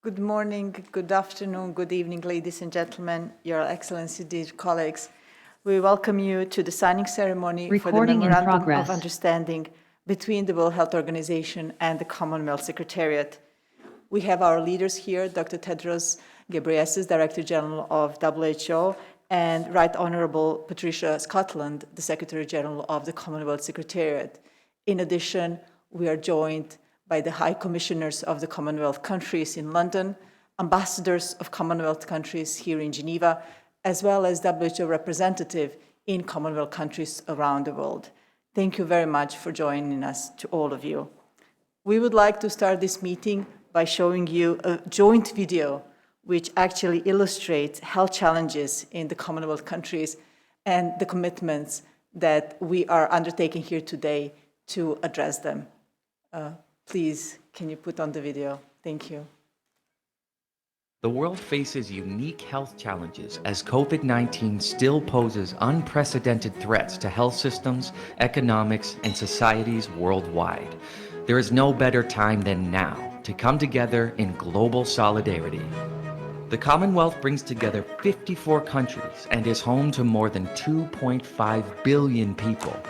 Good morning, good afternoon, good evening, ladies and gentlemen, Your Excellency, dear colleagues. We welcome you to the signing ceremony for the Memorandum of Understanding between the World Health Organization and the Commonwealth Secretariat. We have our leaders here, Dr. Tedros Ghebreyesus, Director General of WHO, and Right Honorable Patricia Scotland, the Secretary General of the Commonwealth Secretariat. In addition, we are joined by the High Commissioners of the Commonwealth countries in London, ambassadors of Commonwealth countries here in Geneva, as well as WHO representative in Commonwealth countries around the world. Thank you very much for joining us, to all of you. We would like to start this meeting by showing you a joint video which actually illustrates health challenges in the Commonwealth countries and the commitments that we are undertaking here today to address them. Please, can you put on the video? Thank you. The world faces unique health challenges as COVID-19 still poses unprecedented threats to health systems, economics, and societies worldwide. There is no better time than now to come together in global solidarity. The Commonwealth brings together 54 countries and is home to more than 2.5 billion people.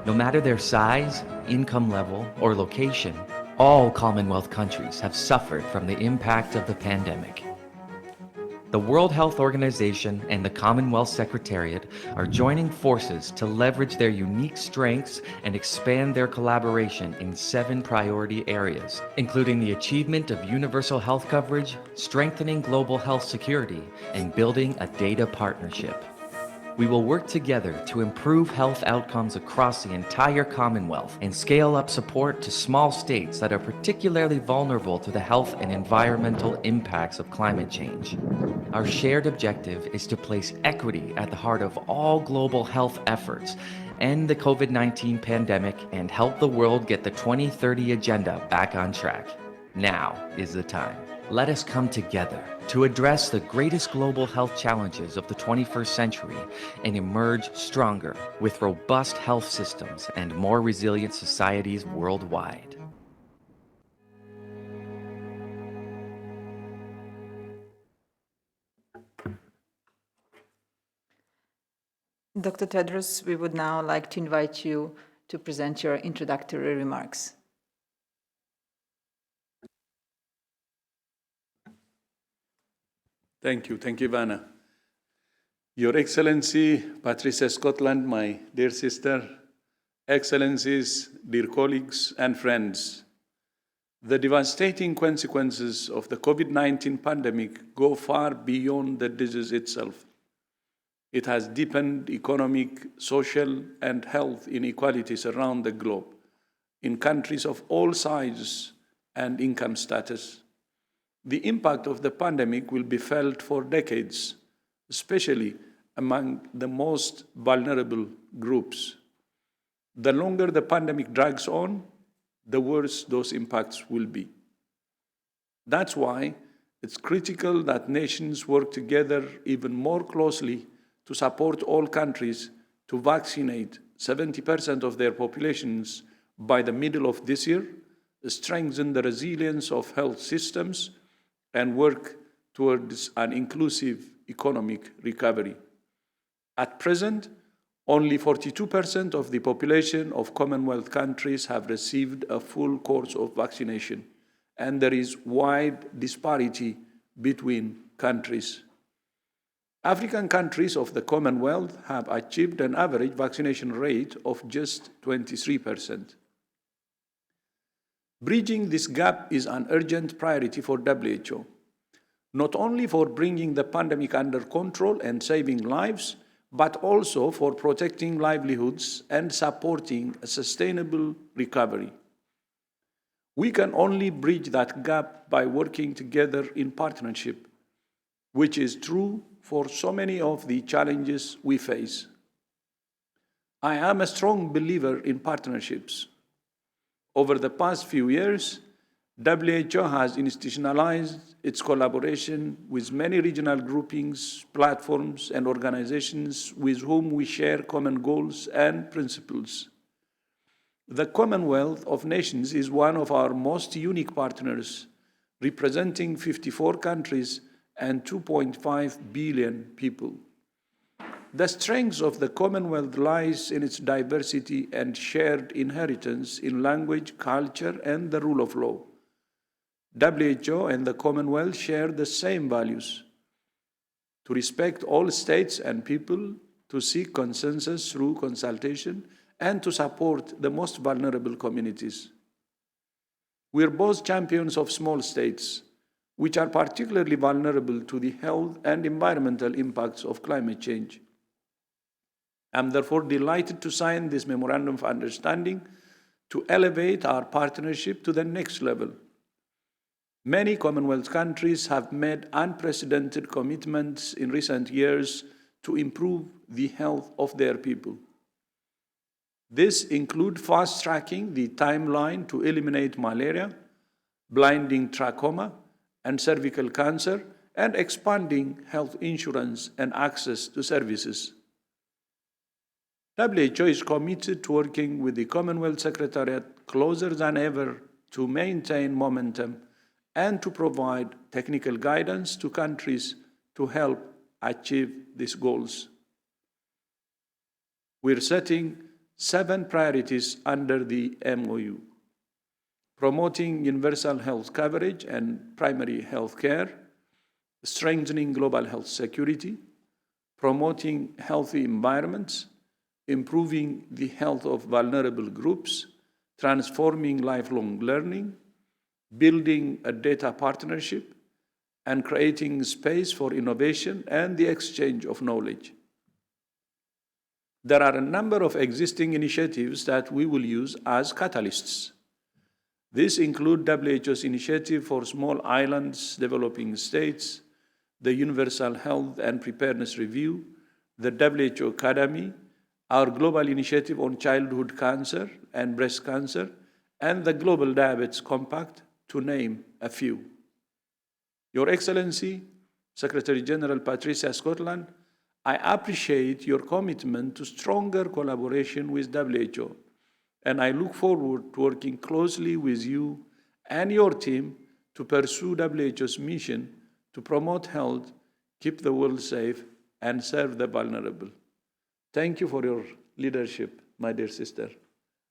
No matter their size, income level, or location, all Commonwealth countries have suffered from the impact of the pandemic. The World Health Organization and the Commonwealth Secretariat are joining forces to leverage their unique strengths and expand their collaboration in 7 priority areas, including the achievement of universal health coverage, strengthening global health security, and building a data partnership. We will work together to improve health outcomes across the entire Commonwealth and scale up support to small states that are particularly vulnerable to the health and environmental impacts of climate change. Our shared objective is to place equity at the heart of all global health efforts, end the COVID-19 pandemic, and help the world get the 2030 agenda back on track. Now is the time. Let us come together to address the greatest global health challenges of the 21st century and emerge stronger with robust health systems and more resilient societies worldwide. Dr. Tedros, we would now like to invite you to present your introductory remarks. Thank you, Ivana. Your Excellency, Patricia Scotland, my dear sister, Excellencies, dear colleagues and friends, the devastating consequences of the COVID-19 pandemic go far beyond the disease itself. It has deepened economic, social, and health inequalities around the globe, in countries of all sizes and income status. The impact of the pandemic will be felt for decades, especially among the most vulnerable groups. The longer the pandemic drags on, the worse those impacts will be. That's why it's critical that nations work together even more closely to support all countries to vaccinate 70% of their populations by the middle of this year, strengthen the resilience of health systems, and work towards an inclusive economic recovery. At present, only 42% of the population of Commonwealth countries have received a full course of vaccination, and there is wide disparity between countries. African countries of the Commonwealth have achieved an average vaccination rate of just 23%. Bridging this gap is an urgent priority for WHO, not only for bringing the pandemic under control and saving lives, but also for protecting livelihoods and supporting a sustainable recovery. We can only bridge that gap by working together in partnership, which is true for so many of the challenges we face. I am a strong believer in partnerships. Over the past few years, WHO has institutionalized its collaboration with many regional groupings, platforms, and organizations with whom we share common goals and principles. The Commonwealth of Nations is one of our most unique partners, representing 54 countries and 2.5 billion people. The strength of the Commonwealth lies in its diversity and shared inheritance in language, culture, and the rule of law. WHO and the Commonwealth share the same values: to respect all states and people, to seek consensus through consultation, and to support the most vulnerable communities. We are both champions of small states, which are particularly vulnerable to the health and environmental impacts of climate change. I'm therefore delighted to sign this Memorandum of Understanding to elevate our partnership to the next level. Many Commonwealth countries have made unprecedented commitments in recent years to improve the health of their people. This includes fast-tracking the timeline to eliminate malaria, blinding trachoma, and cervical cancer, and expanding health insurance and access to services. WHO is committed to working with the Commonwealth Secretariat closer than ever to maintain momentum and to provide technical guidance to countries to help achieve these goals. We're setting 7 priorities under the MOU: promoting universal health coverage and primary health care, strengthening global health security, promoting healthy environments, improving the health of vulnerable groups, transforming lifelong learning, building a data partnership, and creating space for innovation and the exchange of knowledge. There are a number of existing initiatives that we will use as catalysts. These include WHO's initiative for small islands, developing states, the Universal Health and Preparedness Review, the WHO Academy, our global initiative on childhood cancer and breast cancer, and the Global Diabetes Compact, to name a few. Your Excellency, Secretary General Patricia Scotland, I appreciate your commitment to stronger collaboration with WHO, and I look forward to working closely with you and your team to pursue WHO's mission to promote health, keep the world safe, and serve the vulnerable. Thank you for your leadership, my dear sister.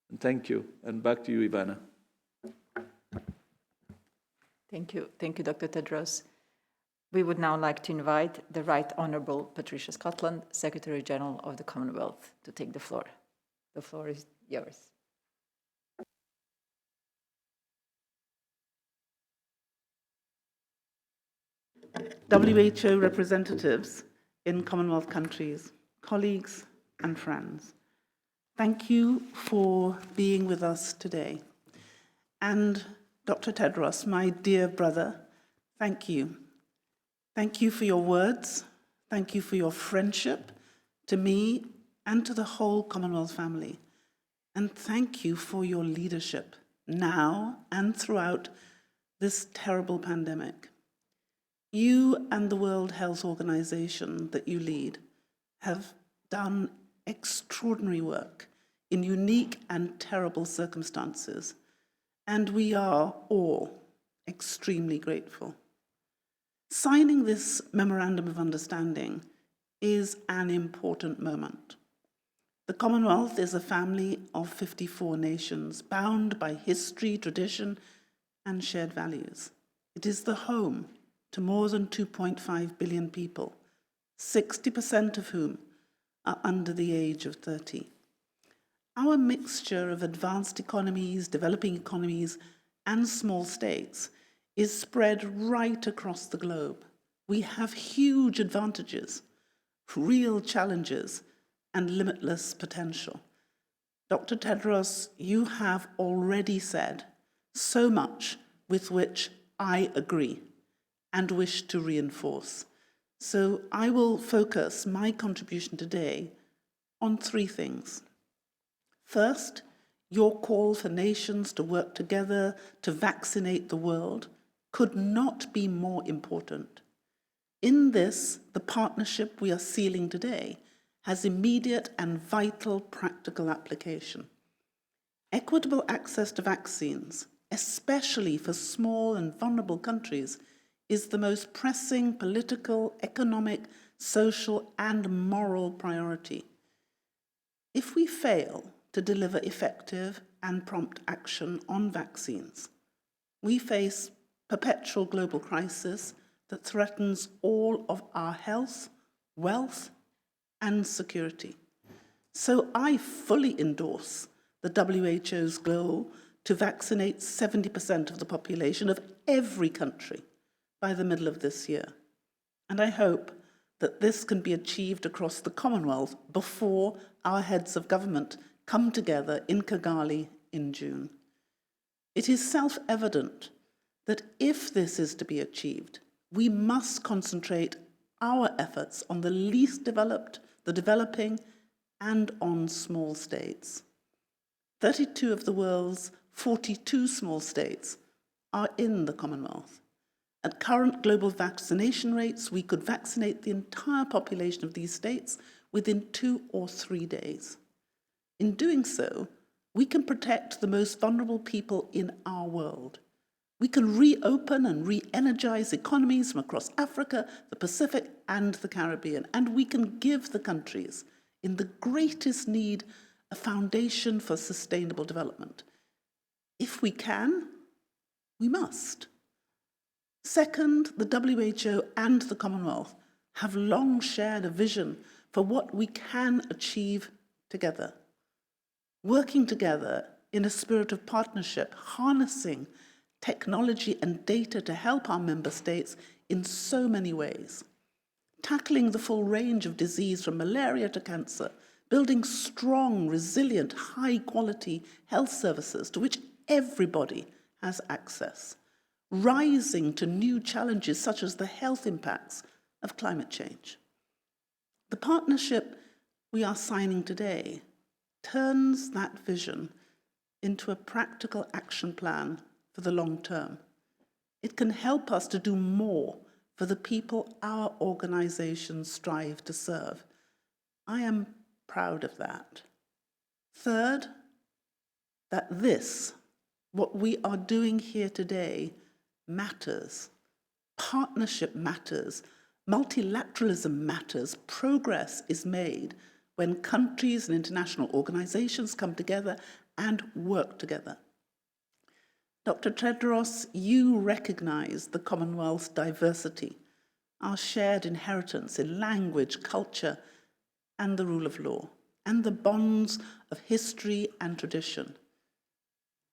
And thank you. And back to you, Ivana. Thank you. Thank you, Dr. Tedros. We would now like to invite the Right Honourable Patricia Scotland, Secretary General of the Commonwealth, to take the floor. The floor is yours. WHO representatives in Commonwealth countries, colleagues and friends, thank you for being with us today. And Dr. Tedros, my dear brother, thank you. Thank you for your words. Thank you for your friendship to me and to the whole Commonwealth family. And thank you for your leadership now and throughout this terrible pandemic. You and the World Health Organization that you lead have done extraordinary work in unique and terrible circumstances, and we are all extremely grateful. Signing this Memorandum of Understanding is an important moment. The Commonwealth is a family of 54 nations, bound by history, tradition, and shared values. It is the home to more than 2.5 billion people, 60% of whom are under the age of 30. Our mixture of advanced economies, developing economies, and small states is spread right across the globe. We have huge advantages, real challenges, and limitless potential. Dr. Tedros, you have already said so much with which I agree and wish to reinforce. So I will focus my contribution today on 3 things. First, your call for nations to work together to vaccinate the world could not be more important. In this, the partnership we are sealing today has immediate and vital practical application. Equitable access to vaccines especially for small and vulnerable countries, is the most pressing political, economic, social, and moral priority. If we fail to deliver effective and prompt action on vaccines, we face perpetual global crisis that threatens all of our health, wealth, and security. So I fully endorse the WHO's goal to vaccinate 70% of the population of every country by the middle of this year. And I hope that this can be achieved across the Commonwealth before our heads of government come together in Kigali in June. It is self-evident that if this is to be achieved, we must concentrate our efforts on the least developed, the developing, and on small states. 32 of the world's 42 small states are in the Commonwealth. At current global vaccination rates, we could vaccinate the entire population of these states within 2 or 3 days. In doing so, we can protect the most vulnerable people in our world. We can reopen and re-energize economies from across Africa, the Pacific, and the Caribbean, and we can give the countries in the greatest need a foundation for sustainable development. If we can, we must. Second, the WHO and the Commonwealth have long shared a vision for what we can achieve together. Working together in a spirit of partnership, harnessing technology and data to help our member states in so many ways. Tackling the full range of disease from malaria to cancer, building strong, resilient, high-quality health services to which everybody has access. Rising to new challenges such as the health impacts of climate change. The partnership we are signing today turns that vision into a practical action plan for the long term. It can help us to do more for the people our organizations strive to serve. I am proud of that. Third, that this, what we are doing here today, matters. Partnership matters. Multilateralism matters. Progress is made when countries and international organizations come together and work together. Dr. Tedros, you recognize the Commonwealth's diversity, our shared inheritance in language, culture, and the rule of law, and the bonds of history and tradition.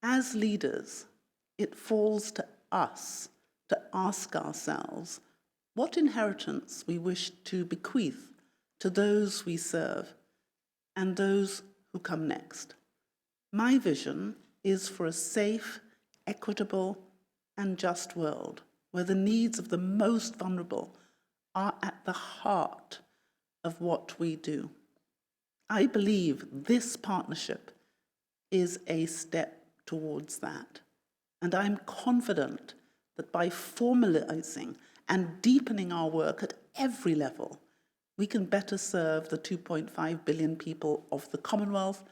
As leaders, it falls to us to ask ourselves what inheritance we wish to bequeath to those we serve and those who come next. My vision is for a safe, equitable, and just world where the needs of the most vulnerable are at the heart of what we do. I believe this partnership is a step towards that. And I'm confident that by formalizing and deepening our work at every level, we can better serve the 2.5 billion people of the Commonwealth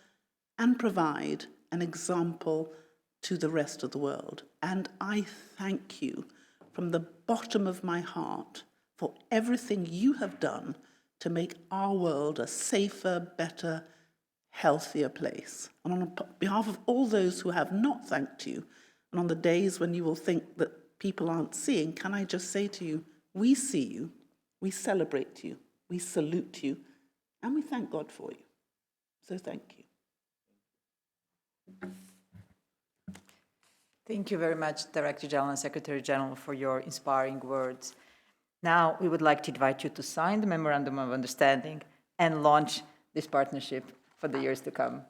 and provide an example to the rest of the world. And I thank you from the bottom of my heart for everything you have done to make our world a safer, better, healthier place. And on behalf of all those who have not thanked you, and on the days when you will think that people aren't seeing, can I just say to you, we see you, we celebrate you, we salute you, and we thank God for you. So thank you. Thank you very much, Director General and Secretary General, for your inspiring words. Now, we would like to invite you to sign the Memorandum of Understanding and launch this partnership for the years to come.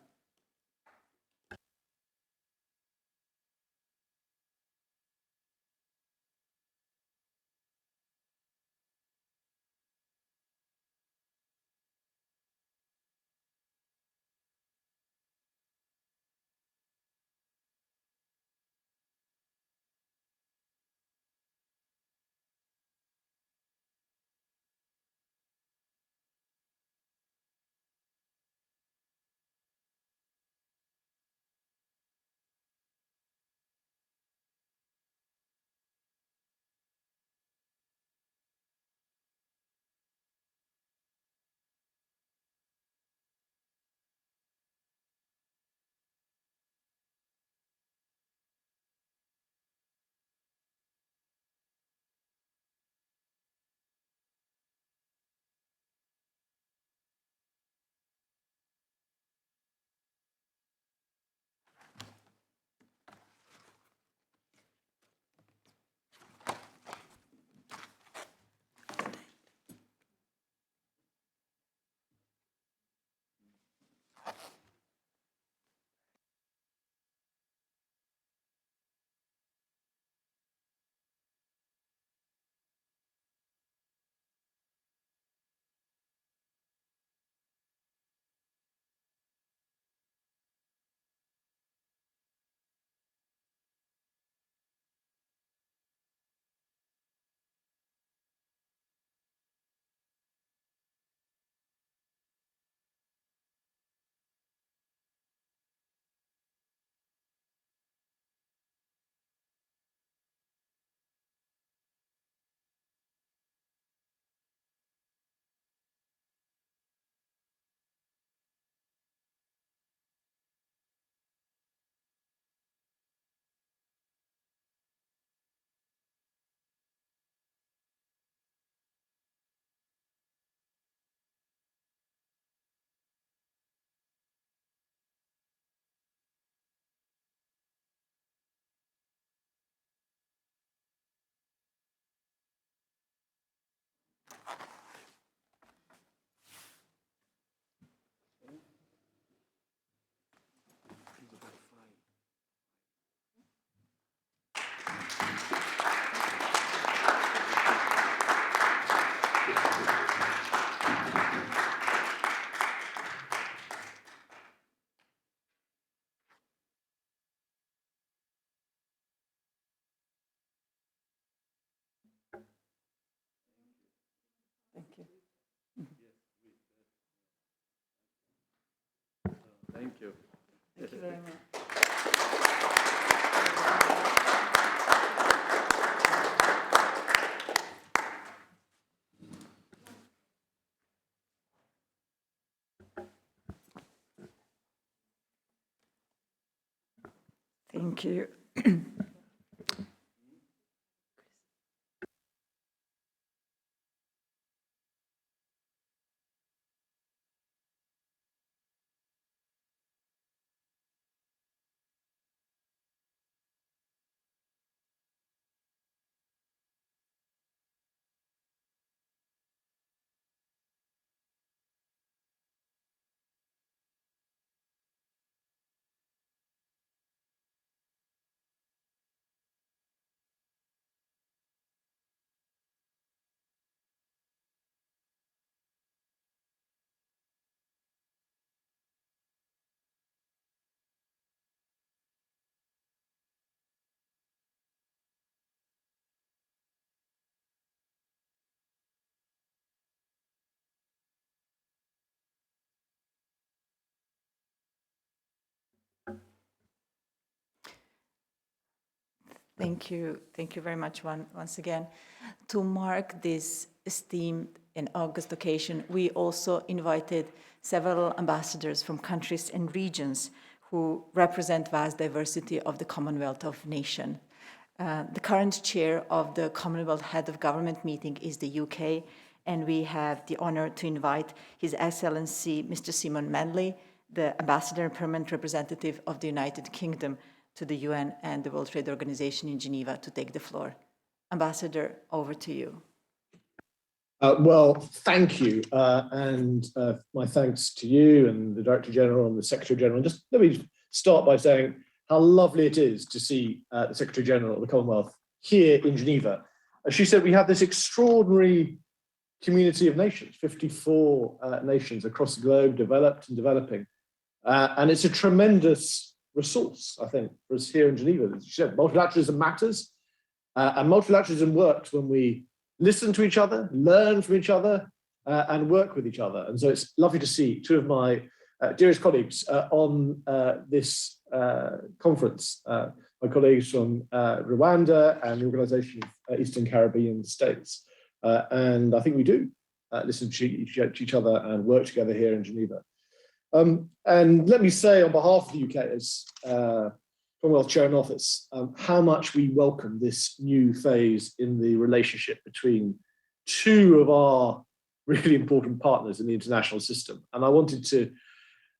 you very much. Thank you. Thank you. Thank you very much once again. To mark this esteemed in August occasion, we also invited several ambassadors from countries and regions who represent vast diversity of the Commonwealth of Nations. The current chair of the Commonwealth Head of Government meeting is the UK, and we have the honor to invite His Excellency Mr. Simon Manley, the Ambassador and Permanent Representative of the United Kingdom to the UN and the World Trade Organization in Geneva, to take the floor. Ambassador, over to you. Well, thank you, and my thanks to you and the Director General and the Secretary General. Just let me start by saying how lovely it is to see the Secretary General of the Commonwealth here in Geneva. As she said, we have this extraordinary community of nations, 54 nations across the globe, developed and developing. And it's a tremendous resource, I think, for us here in Geneva. As you said, multilateralism matters, and multilateralism works when we listen to each other, learn from each other, and work with each other. And so it's lovely to see two of my dearest colleagues on this conference, my colleagues from Rwanda and the Organization of Eastern Caribbean States. And I think we do listen to each other and work together here in Geneva. And let me say on behalf of the UK as Commonwealth Chair in Office, how much we welcome this new phase in the relationship between two of our really important partners in the international system. And I wanted to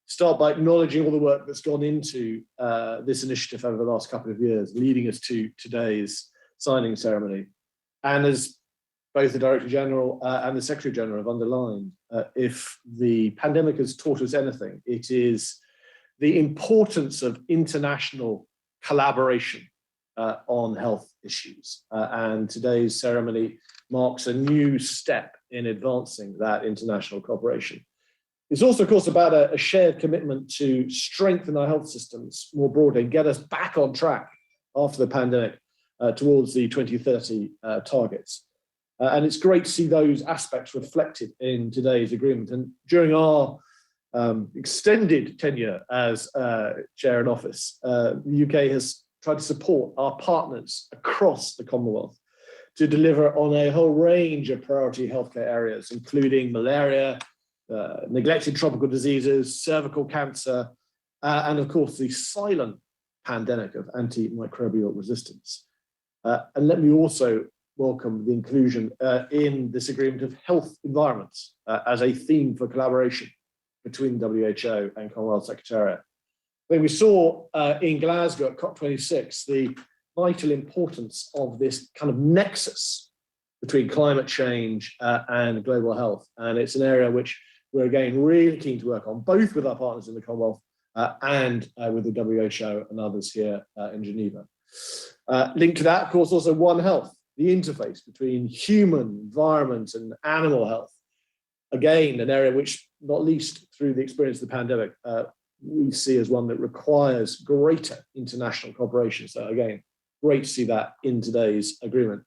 start by acknowledging all the work that's gone into this initiative over the last couple of years, leading us to today's signing ceremony. And as both the Director General and the Secretary General have underlined, if the pandemic has taught us anything, it is the importance of international collaboration on health issues. And today's ceremony marks a new step in advancing that international cooperation. It's also, of course, about a shared commitment to strengthen our health systems more broadly and get us back on track after the pandemic towards the 2030 targets. And it's great to see those aspects reflected in today's agreement. And during our extended tenure as Chair in Office, the UK has tried to support our partners across the Commonwealth to deliver on a whole range of priority healthcare areas, including malaria, neglected tropical diseases, cervical cancer, and of course the silent pandemic of antimicrobial resistance. And let me also welcome the inclusion in this agreement of health environments as a theme for collaboration between WHO and Commonwealth Secretariat. When we saw in Glasgow at COP26 the vital importance of this kind of nexus between climate change and global health, and it's an area which we're again really keen to work on, both with our partners in the Commonwealth and with the WHO and others here in Geneva. Linked to that, of course, also One Health, the interface between human, environment, and animal health. Again, an area which, not least through the experience of the pandemic, we see as one that requires greater international cooperation. So again, great to see that in today's agreement.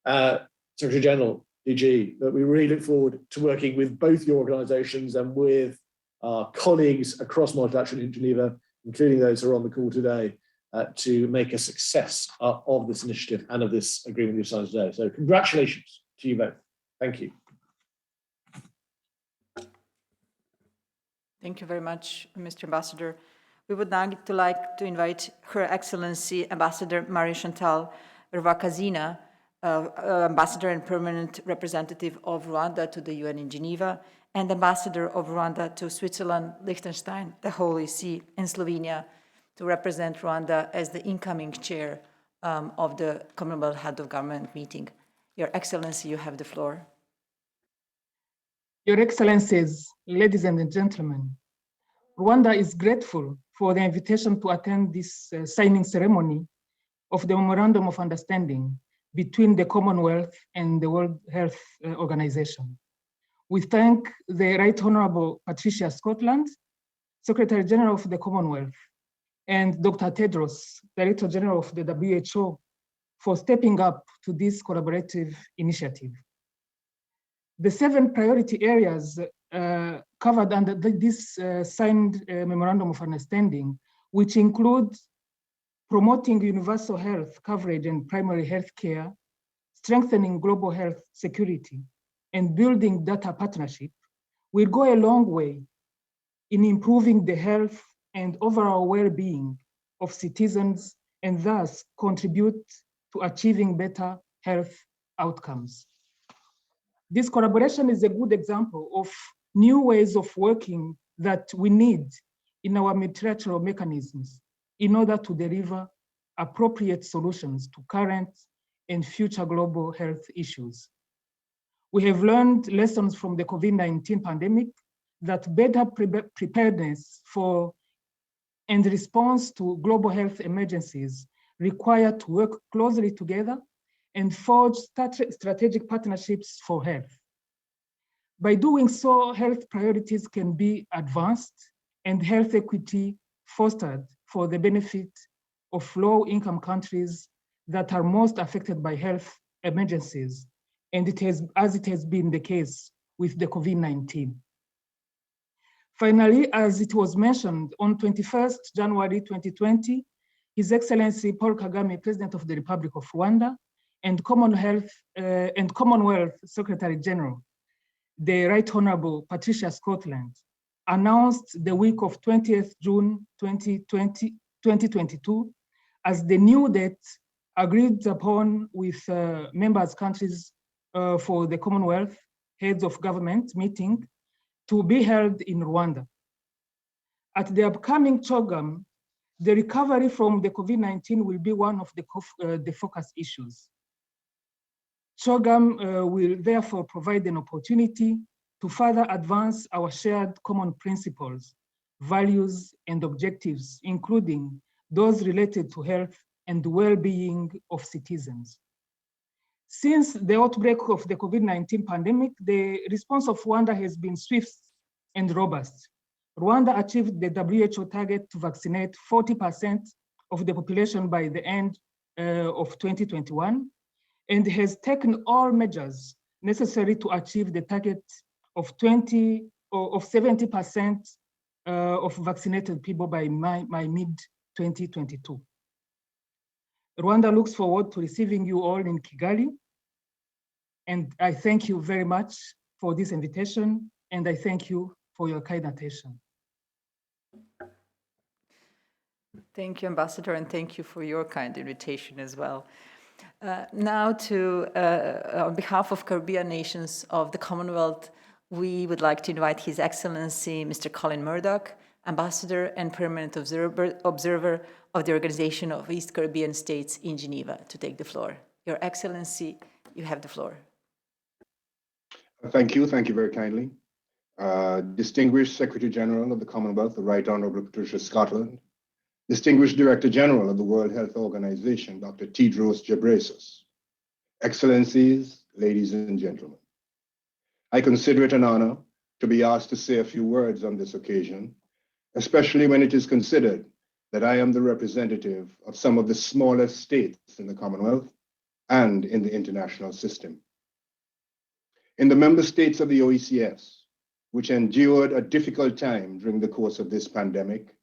Secretary General, DG, that we really look forward to working with both your organisations and with our colleagues across multilateral in Geneva, including those who are on the call today, to make a success of this initiative and of this agreement you've signed today. So congratulations to you both. Thank you. Thank you very much, Mr. Ambassador. We would now like to invite Her Excellency Ambassador MarieChantal Rivka, Ambassador and Permanent Representative of Rwanda to the UN in Geneva, and Ambassador of Rwanda to Switzerland, Liechtenstein, the Holy See, and Slovenia, to represent Rwanda as the incoming chair of the Commonwealth Head of Government meeting. Your Excellency, you have the floor. Your Excellencies, ladies and gentlemen, Rwanda is grateful for the invitation to attend this signing ceremony of the Memorandum of Understanding between the Commonwealth and the World Health Organization. We thank the Right Honorable Patricia Scotland, Secretary General of the Commonwealth, and Dr. Tedros, Director General of the WHO, for stepping up to this collaborative initiative. The 7 priority areas covered under this signed Memorandum of Understanding, which include promoting universal health coverage and primary health care, strengthening global health security, and building data partnership, will go a long way in improving the health and overall well-being of citizens, and thus contribute to achieving better health outcomes. This collaboration is a good example of new ways of working that we need in our multilateral mechanisms in order to deliver appropriate solutions to current and future global health issues. We have learned lessons from the COVID-19 pandemic that better preparedness for and response to global health emergencies require to work closely together and forge strategic partnerships for health. By doing so, health priorities can be advanced and health equity fostered for the benefit of low-income countries that are most affected by health emergencies, and as it has been the case with the COVID-19. Finally, as it was mentioned, on 21st January 2020, His Excellency Paul Kagame, President of the Republic of Rwanda, and Commonwealth Secretary General, the Right Honorable Patricia Scotland, announced the week of 20th June 2022 as the new date agreed upon with members countries for the Commonwealth Heads of Government meeting to be held in Rwanda. At the upcoming CHOGM, the recovery from the COVID-19 will be one of the focus issues. CHOGM will therefore provide an opportunity to further advance our shared common principles, values, and objectives, including those related to health and well-being of citizens. Since the outbreak of the COVID-19 pandemic, the response of Rwanda has been swift and robust. Rwanda achieved the WHO target to vaccinate 40% of the population by the end of 2021, and has taken all measures necessary to achieve the target of 70% of vaccinated people by mid-2022. Rwanda looks forward to receiving you all in Kigali, and I thank you very much for this invitation, and I thank you for your kind attention. Thank you, Ambassador, and thank you for your kind invitation as well. Now, on behalf of Caribbean nations of the Commonwealth, we would like to invite His Excellency Mr. Colin Murdoch, Ambassador and Permanent Observer of the Organization of East Caribbean States in Geneva, to take the floor. Your Excellency, you have the floor. Thank you very kindly. Distinguished Secretary General of the Commonwealth, the Right Honorable Patricia Scotland, Distinguished Director General of the World Health Organization, Dr. Tedros Ghebreyesus, Excellencies, ladies and gentlemen. I consider it an honor to be asked to say a few words on this occasion, especially when it is considered that I am the representative of some of the smallest states in the Commonwealth and in the international system. In the member states of the OECS, which endured a difficult time during the course of this pandemic,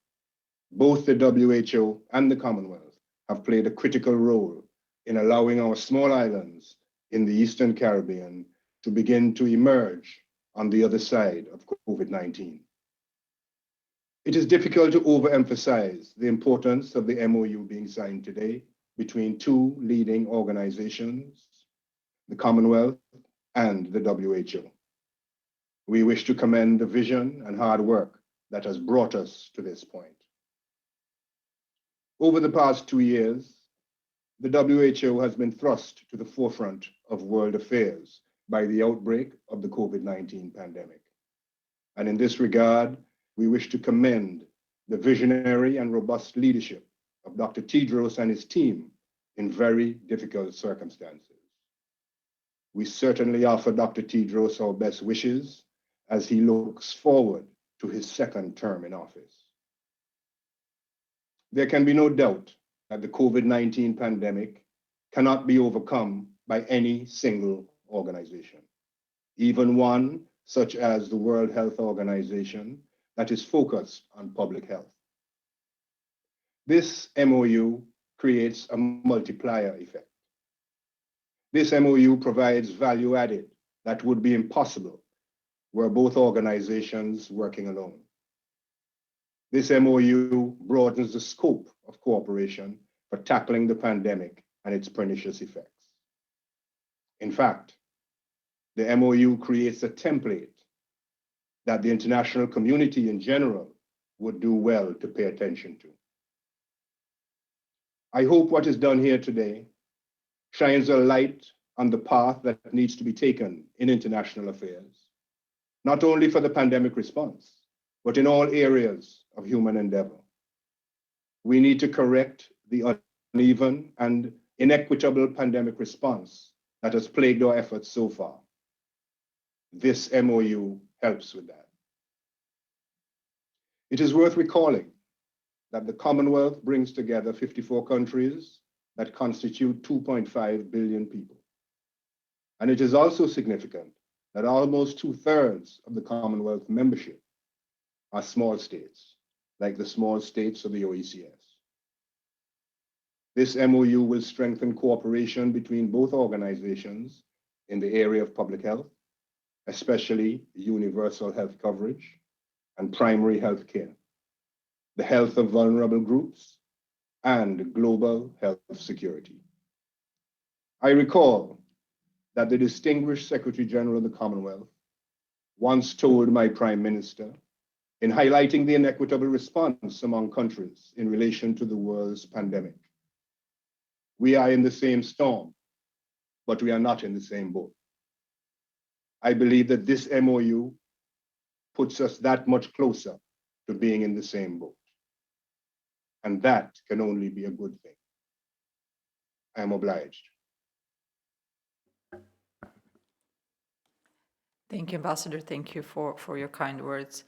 Both the WHO and the Commonwealth have played a critical role in allowing our small islands in the Eastern Caribbean to begin to emerge on the other side of COVID-19. It is difficult to overemphasize the importance of the MOU being signed today between two leading organizations, the Commonwealth and the WHO. We wish to commend the vision and hard work that has brought us to this point. Over the past 2 years, the WHO has been thrust to the forefront of world affairs by the outbreak of the COVID-19 pandemic. And in this regard, we wish to commend the visionary and robust leadership of Dr. Tedros and his team in very difficult circumstances. We certainly offer Dr. Tedros our best wishes as he looks forward to his second term in office. There can be no doubt that the COVID-19 pandemic cannot be overcome by any single organization, even one such as the World Health Organization that is focused on public health. This MOU creates a multiplier effect. This MOU provides value added that would be impossible were both organizations working alone. This MOU broadens the scope of cooperation for tackling the pandemic and its pernicious effects. In fact, the MOU creates a template that the international community in general would do well to pay attention to. I hope what is done here today shines a light on the path that needs to be taken in international affairs, not only for the pandemic response, but in all areas of human endeavor. We need to correct the uneven and inequitable pandemic response that has plagued our efforts so far. This MOU helps with that. It is worth recalling that the Commonwealth brings together 54 countries that constitute 2.5 billion people. And it is also significant that almost 2/3 of the Commonwealth membership are small states, like the small states of the OECS. This MOU will strengthen cooperation between both organizations in the area of public health, especially universal health coverage and primary health care, the health of vulnerable groups, and global health security. I recall that the distinguished Secretary General of the Commonwealth once told my Prime Minister, in highlighting the inequitable response among countries in relation to the world's pandemic, "We are in the same storm, but we are not in the same boat." I believe that this MOU puts us that much closer to being in the same boat. And that can only be a good thing. I am obliged. Thank you, Ambassador. Thank you for your kind words.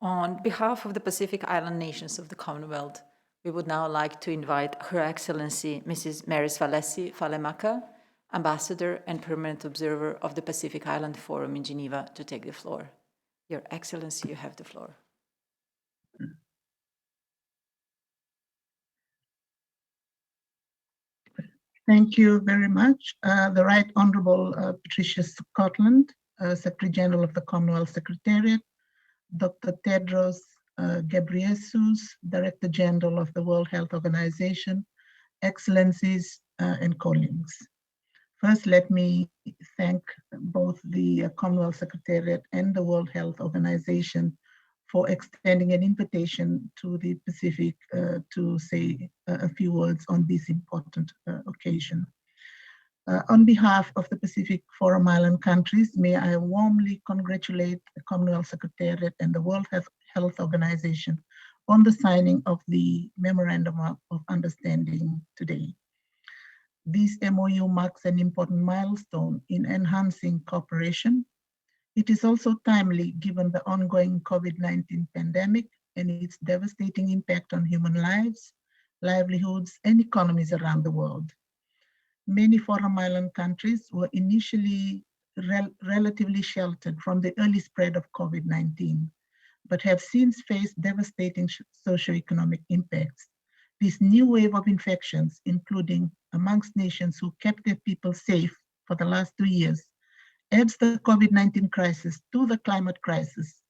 On behalf of the Pacific Island nations of the Commonwealth, we would now like to invite Her Excellency Mrs. Maris Valesi Falemaka, Ambassador and Permanent Observer of the Pacific Island Forum in Geneva, to take the floor. Your Excellency, you have the floor. Thank you very much. The Right Honorable Patricia Scotland, Secretary General of the Commonwealth Secretariat, Dr. Tedros Ghebreyesus, Director General of the World Health Organization, Excellencies and colleagues. First, let me thank both the Commonwealth Secretariat and the World Health Organization for extending an invitation to the Pacific to say a few words on this important occasion. On behalf of the Pacific Forum Island countries, may I warmly congratulate the Commonwealth Secretariat and the World Health Organization on the signing of the Memorandum of Understanding today. This MOU marks an important milestone in enhancing cooperation. It is also timely given the ongoing COVID-19 pandemic and its devastating impact on human lives, livelihoods, and economies around the world. Many Forum Island countries were initially relatively sheltered from the early spread of COVID-19, but have since faced devastating socioeconomic impacts. This new wave of infections, including amongst nations who kept their people safe for the last 2 years, adds the COVID-19 crisis to the climate crisis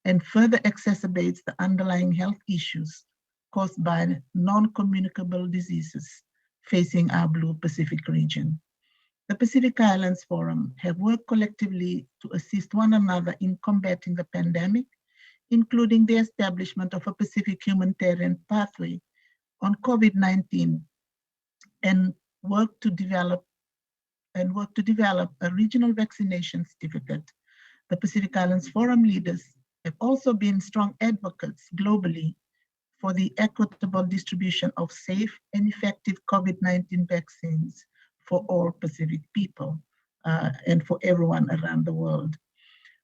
and further exacerbates the underlying health issues caused by non-communicable diseases facing our Blue Pacific region. The Pacific Islands Forum have worked collectively to assist one another in combating the pandemic, including the establishment of a Pacific humanitarian pathway on COVID-19 and work to develop a regional vaccination certificate. The Pacific Islands Forum leaders have also been strong advocates globally for the equitable distribution of safe and effective COVID-19 vaccines for all Pacific people and for everyone around the world.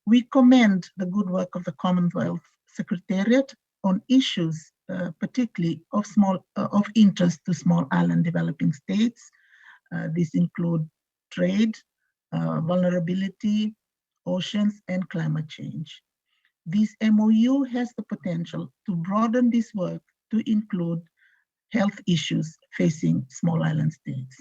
We commend the good work of the Commonwealth Secretariat on issues particularly of interest to small island developing states. These include trade, vulnerability, oceans, and climate change. This MOU has the potential to broaden this work to include health issues facing small island states.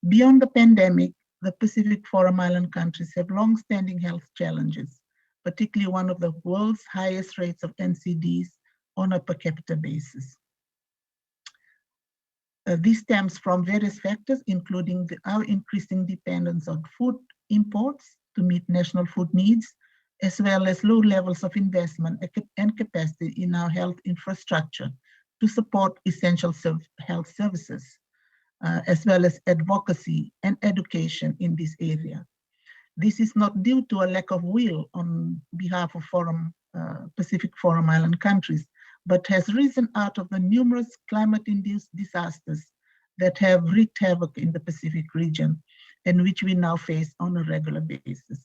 Beyond the pandemic, the Pacific Forum Island countries have long-standing health challenges, particularly one of the world's highest rates of NCDs on a per capita basis. This stems from various factors, including our increasing dependence on food imports to meet national food needs, as well as low levels of investment and capacity in our health infrastructure to support essential health services, as well as advocacy and education in this area. This is not due to a lack of will on behalf of Pacific Forum Island countries, but has risen out of the numerous climate-induced disasters that have wreaked havoc in the Pacific region and which we now face on a regular basis.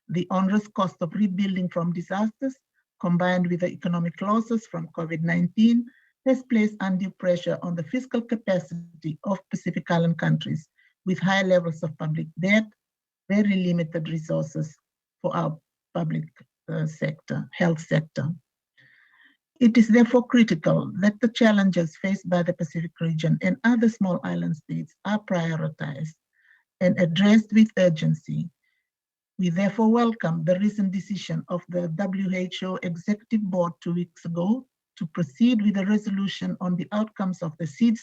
The onerous cost of rebuilding from disasters, combined with the economic losses from COVID-19, has placed undue pressure on the fiscal capacity of Pacific Island countries with high levels of public debt, very limited resources for our public health sector. It is therefore critical that the challenges faced by the Pacific region and other small island states are prioritized and addressed with urgency. We therefore welcome the recent decision of the WHO Executive Board 2 weeks ago to proceed with a resolution on the outcomes of the SEED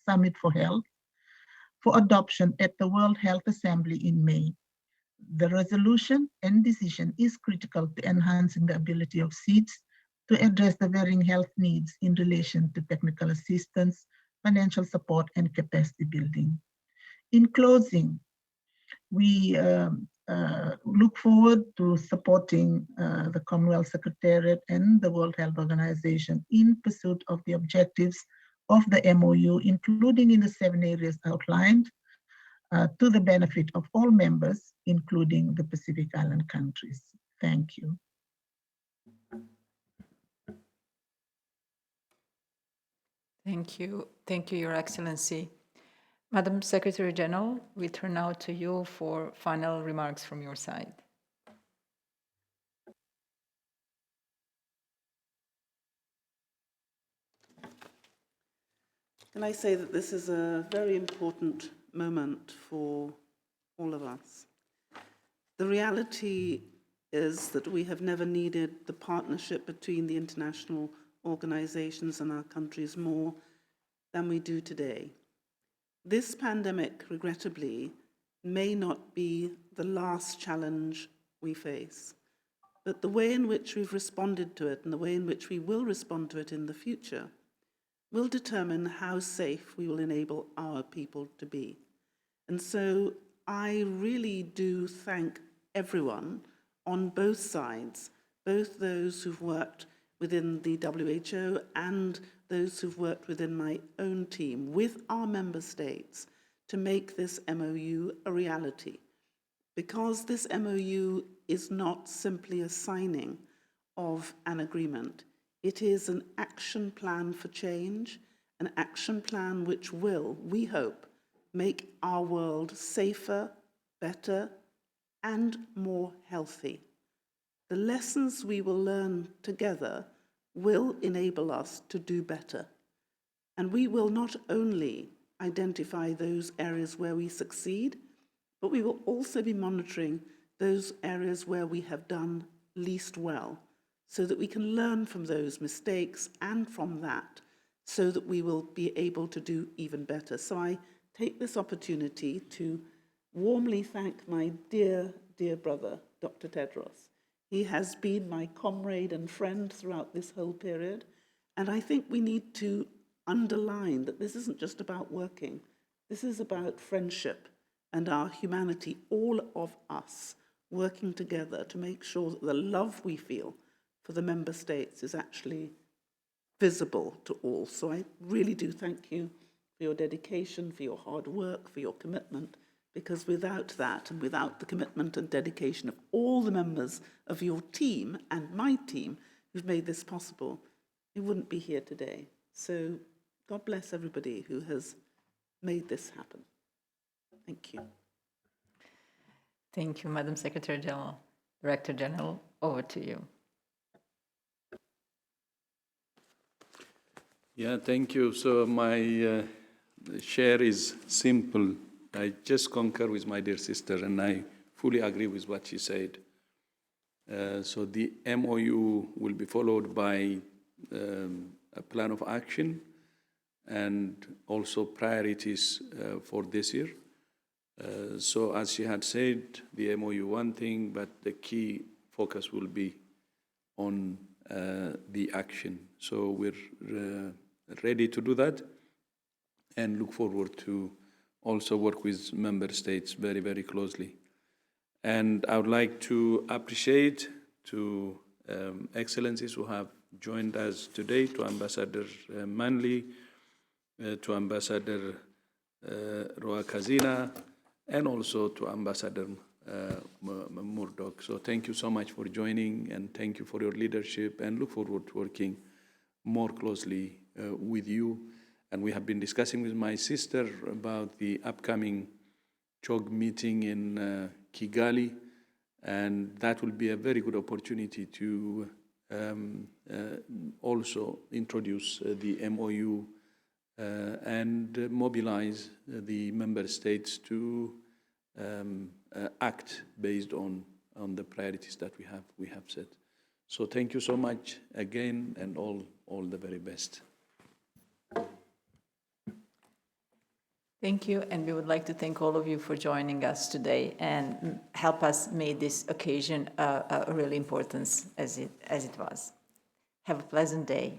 Summit for Health for adoption at the World Health Assembly in May. The resolution and decision is critical to enhancing the ability of SEEDs to address the varying health needs in relation to technical assistance, financial support, and capacity building. In closing, we look forward to supporting the Commonwealth Secretariat and the World Health Organization in pursuit of the objectives of the MOU, including in the 7 areas outlined, to the benefit of all members, including the Pacific Island countries. Thank you. Thank you. Thank you, Your Excellency. Madam Secretary General, we turn now to you for final remarks from your side. Can I say that this is a very important moment for all of us? The reality is that we have never needed the partnership between the international organizations and our countries more than we do today. This pandemic, regrettably, may not be the last challenge we face, but the way in which we've responded to it and the way in which we will respond to it in the future will determine how safe we will enable our people to be. And so I really do thank everyone on both sides, both those who've worked within the WHO and those who've worked within my own team with our member states to make this MOU a reality. Because this MOU is not simply a signing of an agreement, it is an action plan for change, an action plan which will, we hope, make our world safer, better, and more healthy. the lessons we will learn together will enable us to do better. And we will not only identify those areas where we succeed, but we will also be monitoring those areas where we have done least well, so that we can learn from those mistakes and from that, so that we will be able to do even better. So I take this opportunity to warmly thank my dear, dear brother, Dr. Tedros. He has been my comrade and friend throughout this whole period, and I think we need to underline that this isn't just about working. This is about friendship and our humanity, all of us working together to make sure that the love we feel for the member states is actually visible to all. So I really do thank you for your dedication, for your hard work, for your commitment, because without that and without the commitment and dedication of all the members of your team and my team who've made this possible, it wouldn't be here today. So God bless everybody who has made this happen. Thank you. Thank you, Madam Secretary General. Director General, over to you. Yeah, thank you. So my share is simple. I just concur with my dear sister, and I fully agree with what she said. So the MOU will be followed by a plan of action and also priorities for this year. So as she had said, the MOU one thing, but the key focus will be on the action. So we're ready to do that and look forward to also work with member states very, very closely. And I would like to appreciate to excellencies who have joined us today, to Ambassador Manley, to Ambassador Rivka, and also to Ambassador Murdoch. So thank you so much for joining, and thank you for your leadership, and look forward to working more closely with you. And we have been discussing with my sister about the upcoming CHOG meeting in Kigali, and that will be a very good opportunity to also introduce the MOU and mobilize the member states to act based on the priorities that we have set. So thank you so much again, and all the very best. Thank you, and we would like to thank all of you for joining us today and help us make this occasion a really importance as it was. Have a pleasant day.